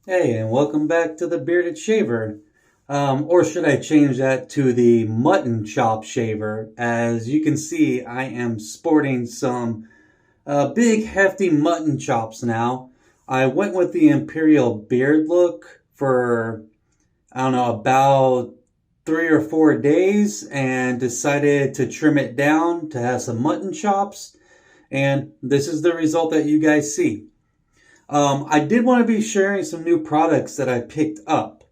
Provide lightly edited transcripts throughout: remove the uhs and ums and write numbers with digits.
Hey, and welcome back to the Bearded Shaver. Or should I change that to the Mutton Chop Shaver? As you can see, I am sporting some big, hefty mutton chops now. I went with the Imperial Beard look for, I don't know, about 3 or 4 days and decided to trim it down to have some mutton chops. And this is the result that you guys see. I did want to be sharing some new products that I picked up.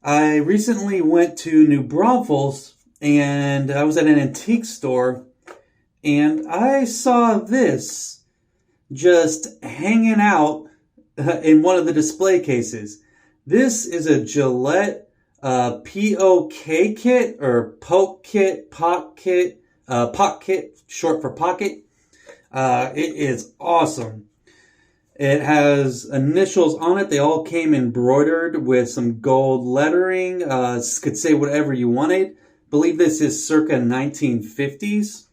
I recently went to New Braunfels and I was at an antique store and I saw this just hanging out in one of the display cases. This is a Gillette POK kit or poke kit, pot kit, short for pocket. It is awesome. It has initials on it. They all came embroidered with some gold lettering. Could say whatever you wanted. I believe this is circa 1950s.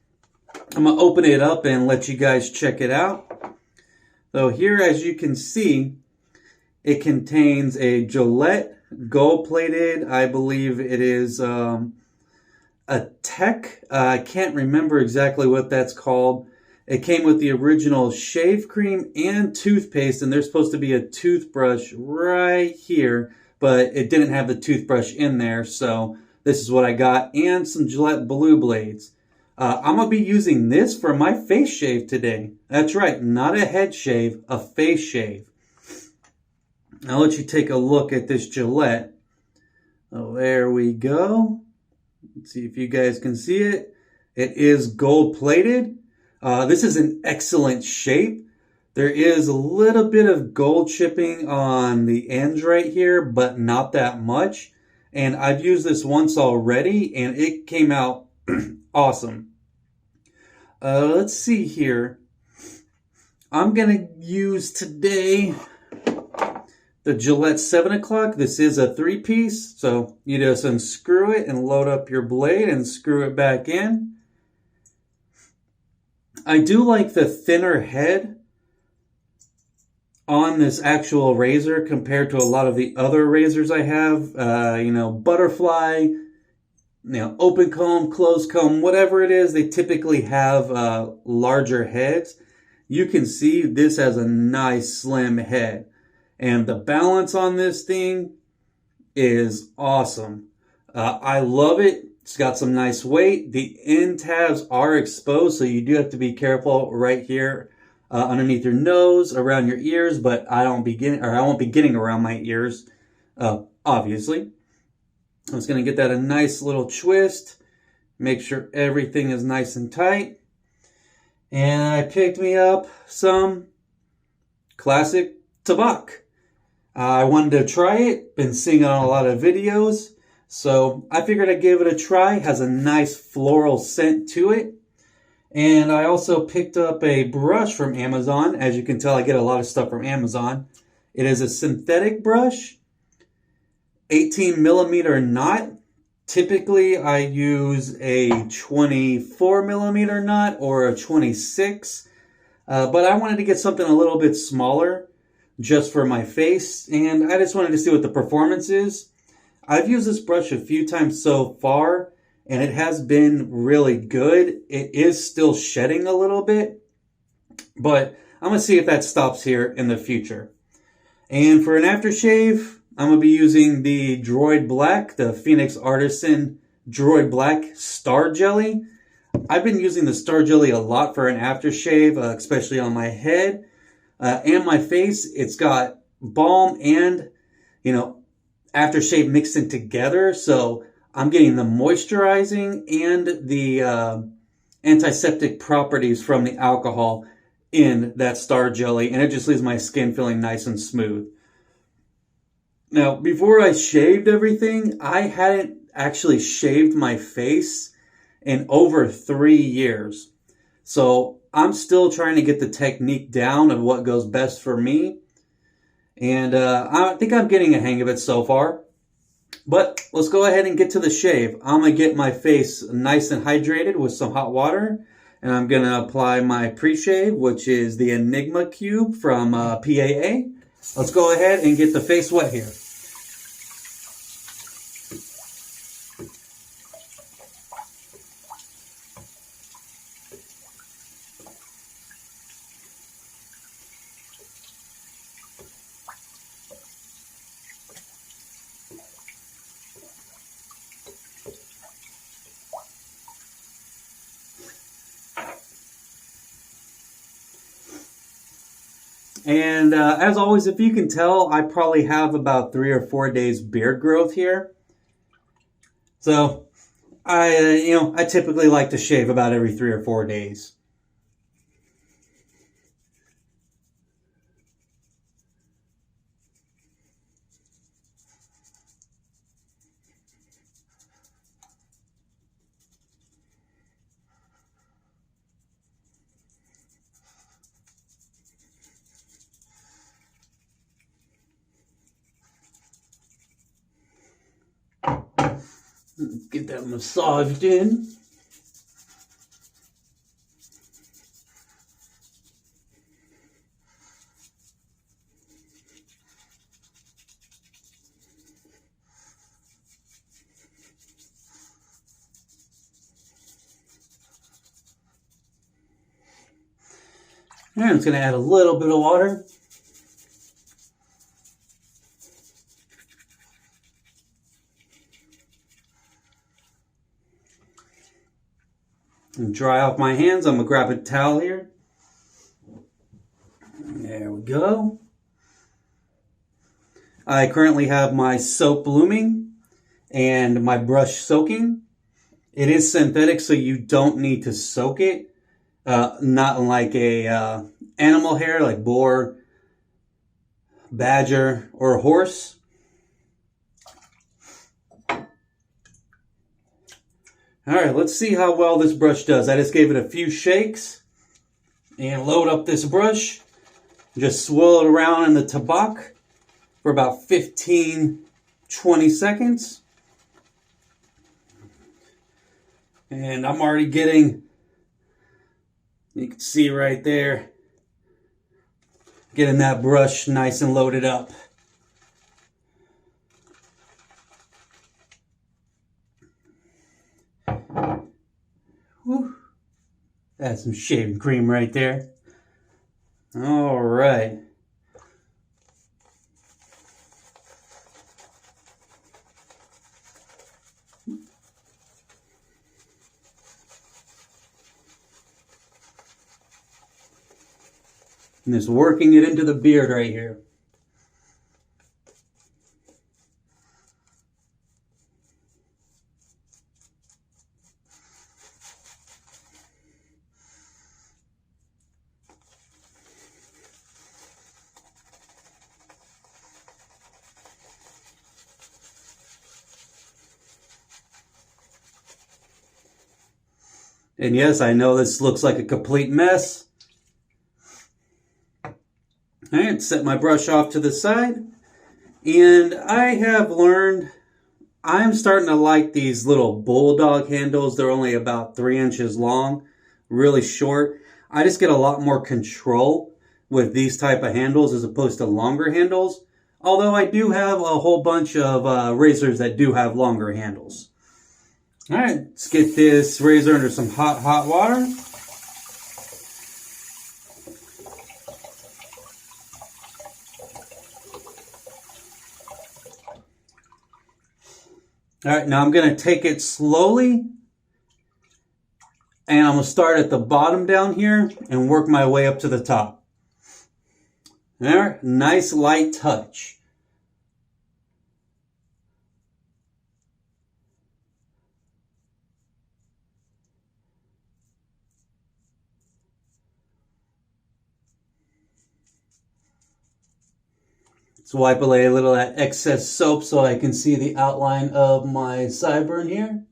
I'm going to open it up and let you guys check it out. So here, as you can see, it contains a Gillette gold-plated, I believe it is a Tech. I can't remember exactly what that's called. It came with the original shave cream and toothpaste, and there's supposed to be a toothbrush right here, but it didn't have the toothbrush in there, so this is what I got, and some Gillette Blue Blades. I'm going to be using this for my face shave today. That's right, not a head shave, a face shave. I'll let you take a look at this Gillette. Oh, there we go. Let's see if you guys can see it. It is gold-plated. This is in excellent shape. There is a little bit of gold chipping on the ends right here, but not that much. And I've used this once already, and it came out awesome. Let's see here. I'm going to use today the Gillette 7 o'clock. This is a 3-piece, so you just unscrew it and load up your blade and screw it back in. I do like the thinner head on this actual razor compared to a lot of the other razors I have. Butterfly, open comb, closed comb, whatever it is, they typically have larger heads. You can see this has a nice slim head. And the balance on this thing is awesome. I love it. It's got some nice weight. The end tabs are exposed, so you do have to be careful right here underneath your nose, around your ears, but I won't be getting around my ears, obviously. I'm just going to get that a nice little twist, make sure everything is nice and tight. And I picked me up some classic Tabac. I wanted to try it, been seeing it on a lot of videos. So I figured I'd give it a try. It has a nice floral scent to it. And I also picked up a brush from Amazon. As you can tell, I get a lot of stuff from Amazon. It is a synthetic brush, 18 millimeter knot. Typically, I use a 24 millimeter knot or a 26. But I wanted to get something a little bit smaller just for my face. And I just wanted to see what the performance is. I've used this brush a few times so far, and it has been really good. It is still shedding a little bit, but I'm going to see if that stops here in the future. And for an aftershave, I'm going to be using the Droid Black, the Phoenix Artisan Droid Black Star Jelly. I've been using the Star Jelly a lot for an aftershave, especially on my head and my face. It's got balm and, aftershave mixed in together, so I'm getting the moisturizing and the antiseptic properties from the alcohol in that Star Jelly, and it just leaves my skin feeling nice and smooth. Now, before I shaved everything, I hadn't actually shaved my face in over 3 years. So I'm still trying to get the technique down of what goes best for me. And I think I'm getting a hang of it so far. But let's go ahead and get to the shave. I'm going to get my face nice and hydrated with some hot water. And I'm going to apply my pre-shave, which is the Enigma Cube from PAA. let's go ahead and get the face wet here. And as always, if you can tell, I probably have about 3 or 4 days beard growth here. So I typically like to shave about every 3 or 4 days. Get that massaged in. And I'm just going to add a little bit of water. And dry off my hands. I'm going to grab a towel here. There we go. I currently have my soap blooming and my brush soaking. It is synthetic, so you don't need to soak it. Not like a animal hair like boar, badger, or horse. Alright, let's see how well this brush does. I just gave it a few shakes and load up this brush. Just swirl it around in the Tabac for about 15-20 seconds. And I'm already getting, you can see right there, getting that brush nice and loaded up. Whew. That's some shaving cream right there. All right. And just working it into the beard right here. And yes, I know this looks like a complete mess. All right, set my brush off to the side. And I have learned, I'm starting to like these little bulldog handles. They're only about 3 inches long, really short. I just get a lot more control with these type of handles as opposed to longer handles. Although I do have a whole bunch of razors that do have longer handles. All right, let's get this razor under some hot water. All right, now I'm going to take it slowly, and I'm going to start at the bottom down here and work my way up to the top. All right, nice light touch. Let's wipe away a little of that excess soap so I can see the outline of my sideburn here.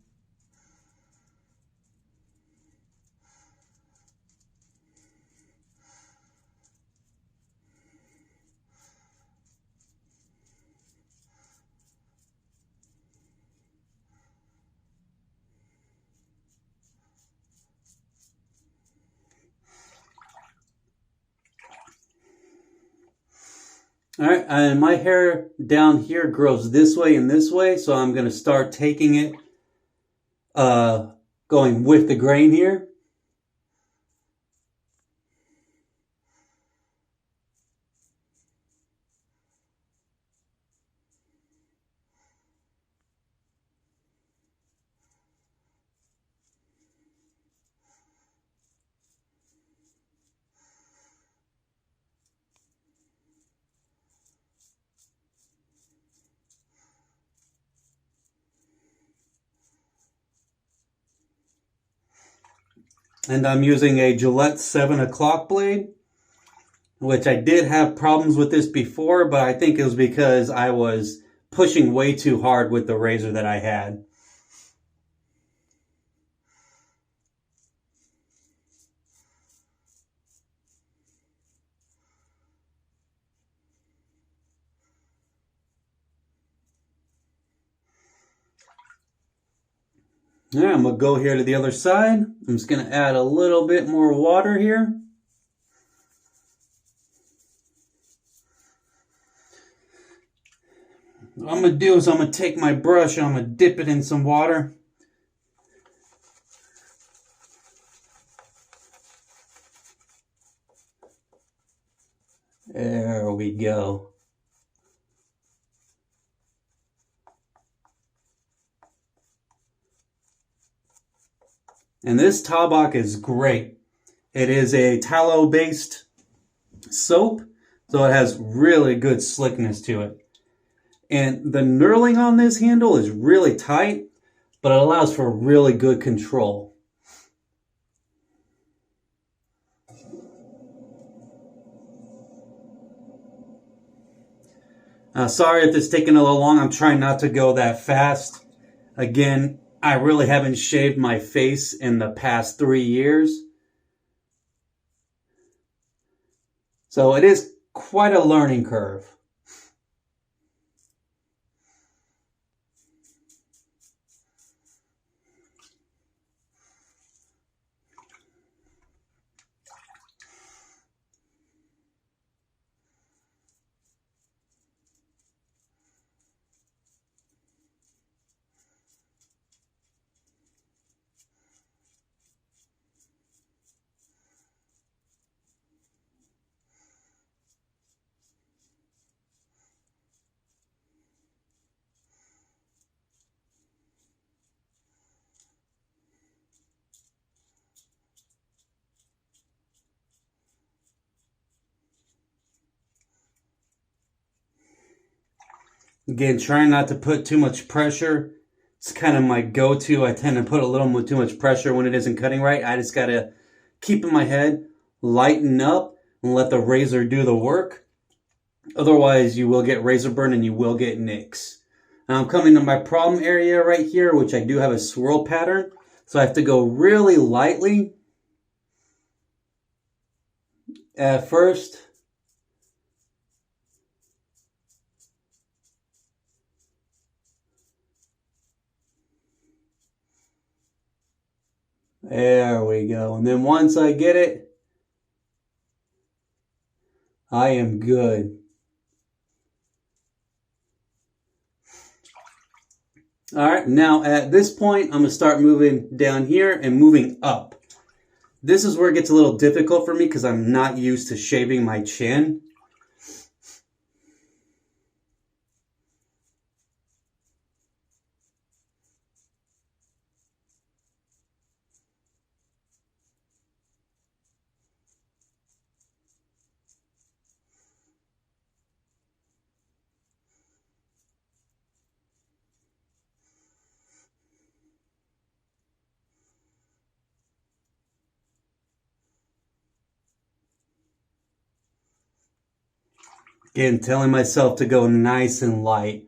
All right, and my hair down here grows this way and this way, so I'm going to start taking it, going with the grain here. And I'm using a Gillette 7 o'clock blade, which I did have problems with this before, but I think it was because I was pushing way too hard with the razor that I had. All right, I'm going to go here to the other side. I'm just going to add a little bit more water here. What I'm going to do is I'm going to take my brush and I'm going to dip it in some water. There we go. And this Tabac is great. It is a tallow-based soap, so it has really good slickness to it. And the knurling on this handle is really tight, but it allows for really good control. Sorry if it's taking a little long. I'm trying not to go that fast. Again, I really haven't shaved my face in the past 3 years. So it is quite a learning curve. Again, trying not to put too much pressure. It's kind of my go-to. I tend to put a little too much pressure when it isn't cutting right. I just got to keep in my head, lighten up, and let the razor do the work. Otherwise, you will get razor burn and you will get nicks. Now I'm coming to my problem area right here, which I do have a swirl pattern. So I have to go really lightly at first. There we go. And then once I get it, I am good. All right, now at this point, I'm going to start moving down here and moving up. This is where it gets a little difficult for me because I'm not used to shaving my chin. Again, telling myself to go nice and light.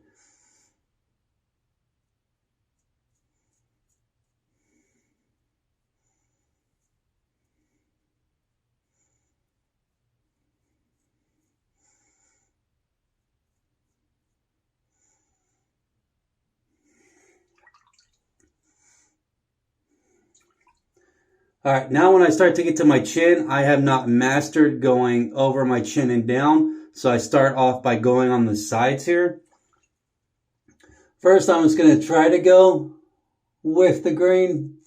All right, now when I start to get to my chin, I have not mastered going over my chin and down. So I start off by going on the sides here. First, I'm just going to try to go with the grain.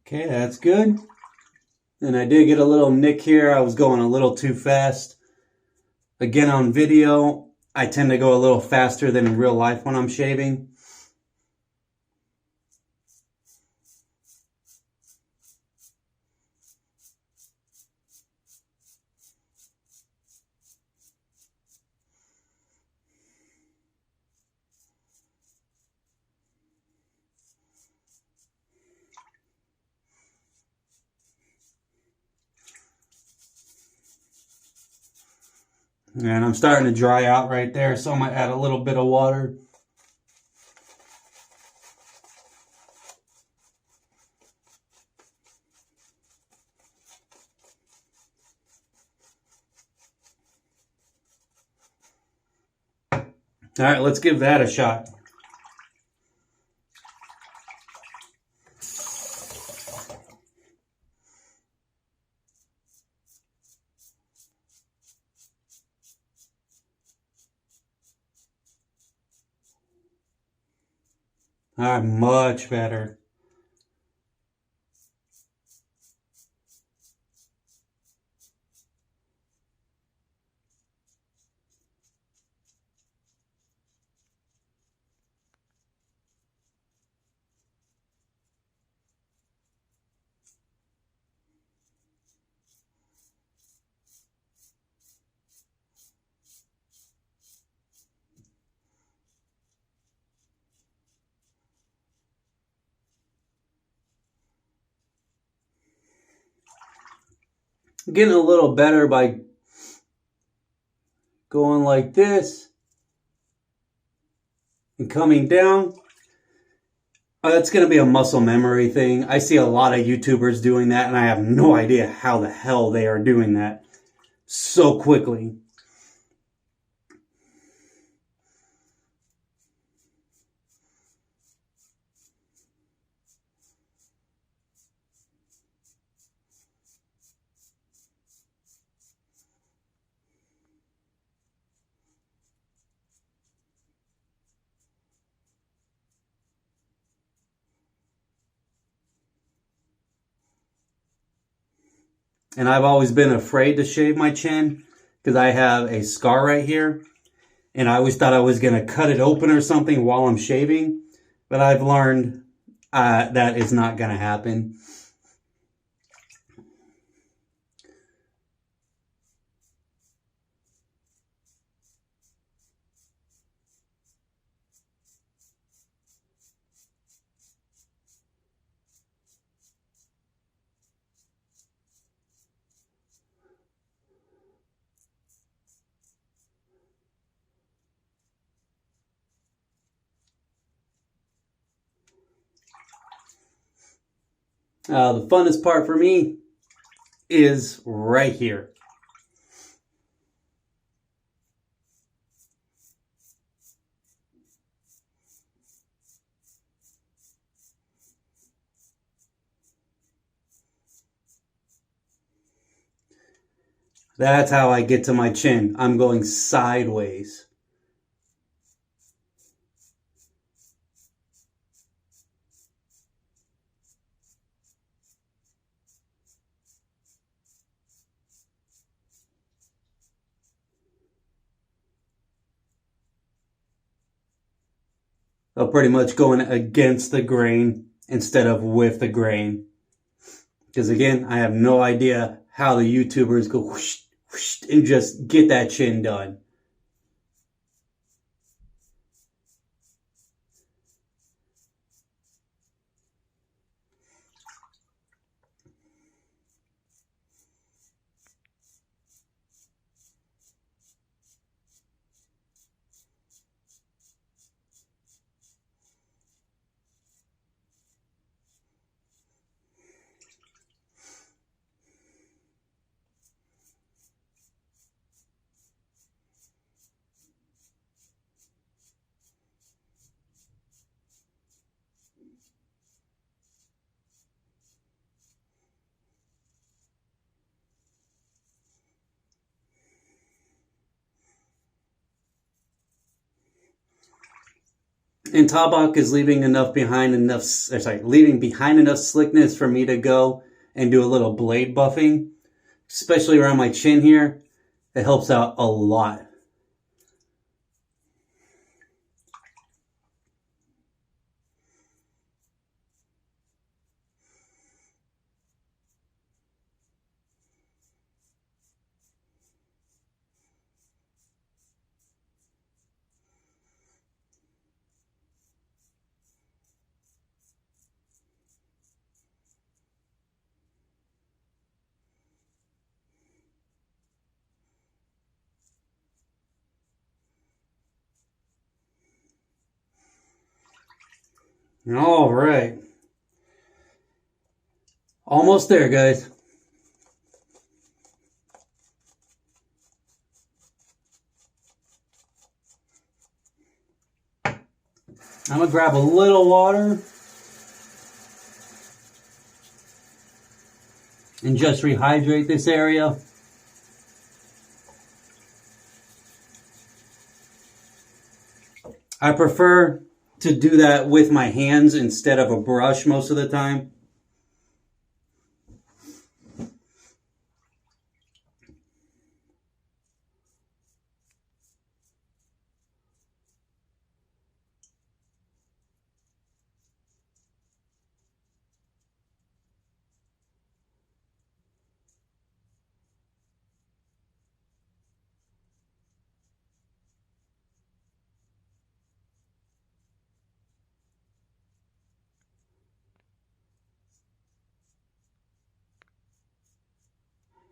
Okay, that's good. And I did get a little nick here. I was going a little too fast. Again, on video, I tend to go a little faster than in real life when I'm shaving. And I'm starting to dry out right there, so I might add a little bit of water. All right, let's give that a shot. All right, much better. Getting a little better by going like this and coming down. It's going to be a muscle memory thing. I see a lot of YouTubers doing that, and I have no idea how the hell they are doing that so quickly. And I've always been afraid to shave my chin because I have a scar right here. And I always thought I was going to cut it open or something while I'm shaving. But I've learned that is not going to happen. The funnest part for me is right here. That's how I get to my chin. I'm going sideways. So pretty much going against the grain instead of with the grain. Because again, I have no idea how the YouTubers go whoosh, whoosh, and just get that chin done. And Tabac is leaving behind enough slickness for me to go and do a little blade buffing, especially around my chin here. It helps out a lot. All right. Almost there, guys. I'm going to grab a little water and just rehydrate this area. I prefer to do that with my hands instead of a brush most of the time.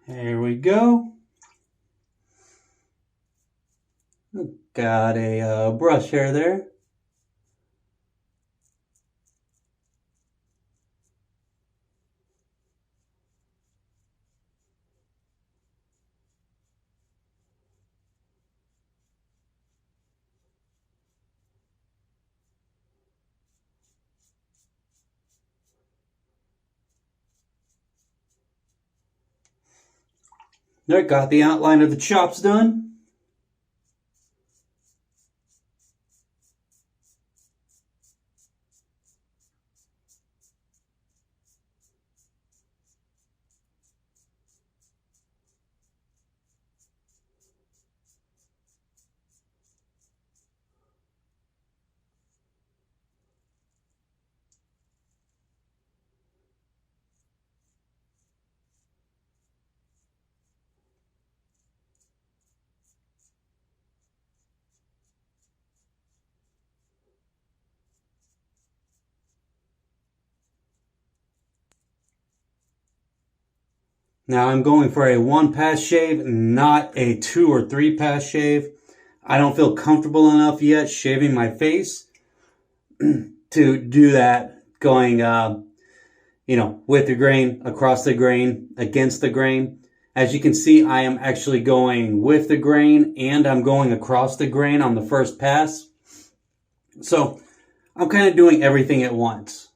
There we go. Got a brush hair there. There, got the outline of the chops done. Now I'm going for a 1-pass shave, not a 2 or 3-pass shave. I don't feel comfortable enough yet shaving my face to do that, going, with the grain, across the grain, against the grain. As you can see, I am actually going with the grain and I'm going across the grain on the first pass. So I'm kind of doing everything at once.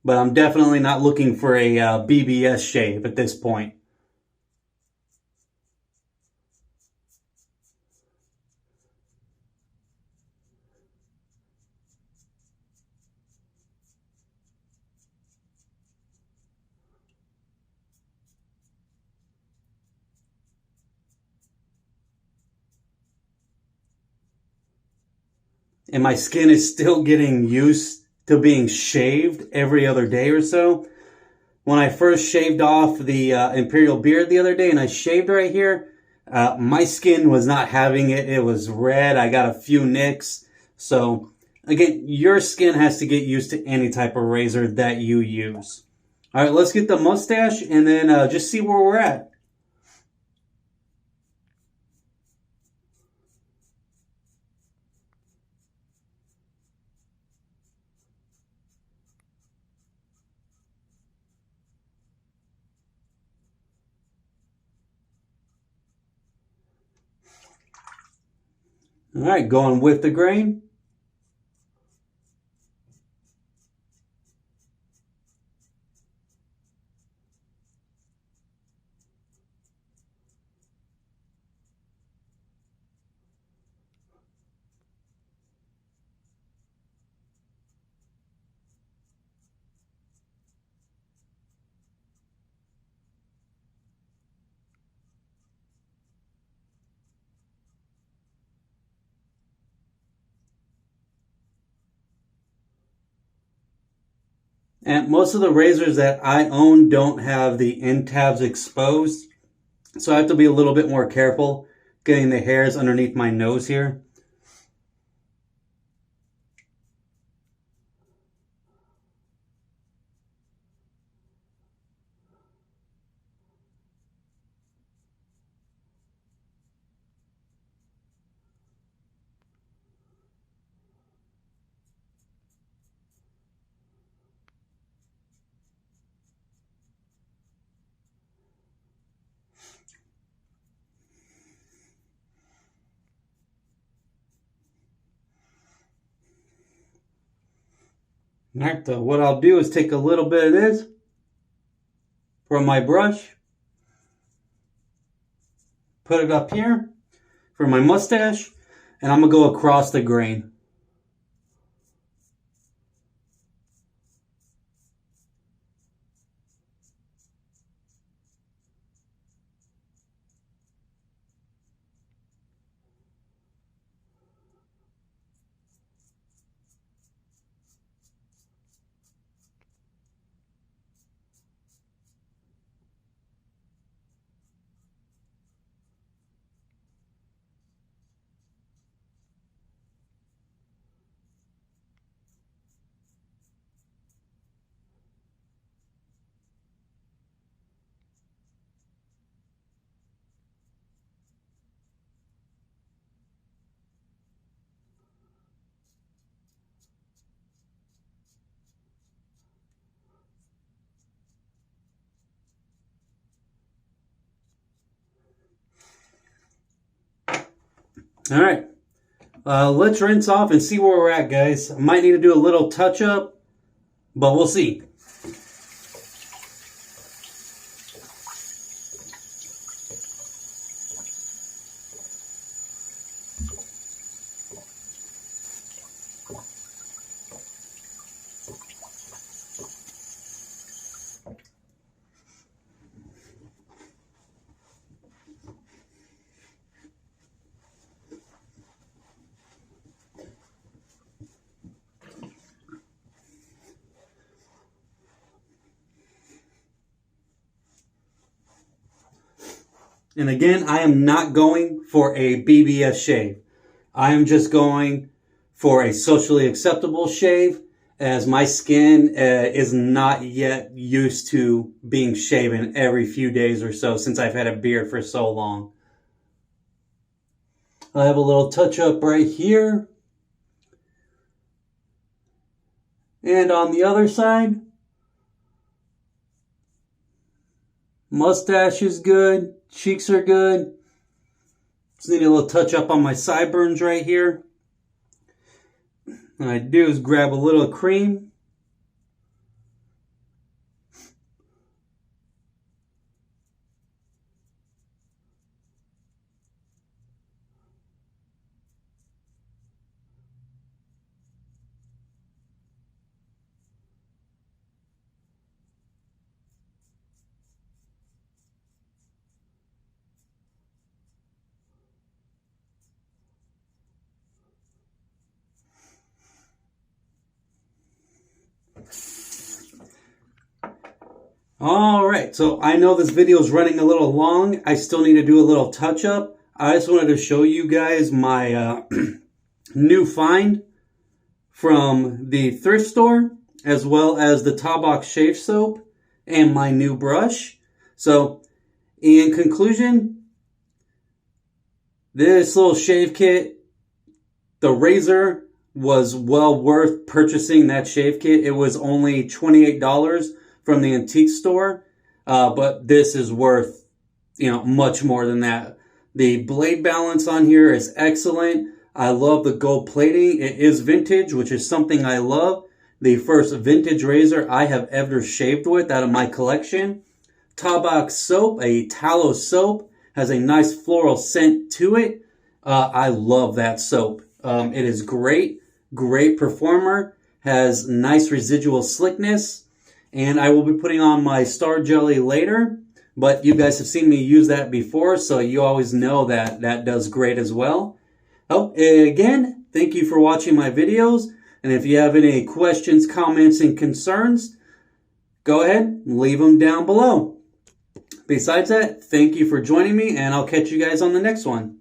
But I'm definitely not looking for a BBS shave at this point. And my skin is still getting used to being shaved every other day or so. When I first shaved off the Imperial beard the other day and I shaved right here, my skin was not having it. It was red. I got a few nicks. So again, your skin has to get used to any type of razor that you use. All right, let's get the mustache and then just see where we're at. All right, going with the grain. And most of the razors that I own don't have the end tabs exposed, so I have to be a little bit more careful getting the hairs underneath my nose here. Alright, so what I'll do is take a little bit of this from my brush, put it up here for my mustache, and I'm going to go across the grain. Alright, let's rinse off and see where we're at, guys. I might need to do a little touch up, but we'll see. And again, I am not going for a BBS shave. I am just going for a socially acceptable shave, as my skin is not yet used to being shaven every few days or so since I've had a beard for so long. I have a little touch up right here. And on the other side, mustache is good. Cheeks are good. Just need a little touch up on my sideburns right here. What I do is grab a little cream. Alright, so I know this video is running a little long. I still need to do a little touch up. I just wanted to show you guys my new find from the thrift store, as well as the Tabac shave soap and my new brush. So, in conclusion, this little shave kit, the razor was well worth purchasing that shave kit. It was only $28 from the antique store, but this is worth, much more than that. The blade balance on here is excellent. I love the gold plating. It is vintage, which is something I love. The first vintage razor I have ever shaved with out of my collection. Tabac soap, a tallow soap, has a nice floral scent to it. I love that soap. It is great performer, has nice residual slickness. And I will be putting on my Star Jelly later, but you guys have seen me use that before, so you always know that that does great as well. Oh, again, thank you for watching my videos, and if you have any questions, comments, and concerns, go ahead, leave them down below. Besides that, thank you for joining me, and I'll catch you guys on the next one.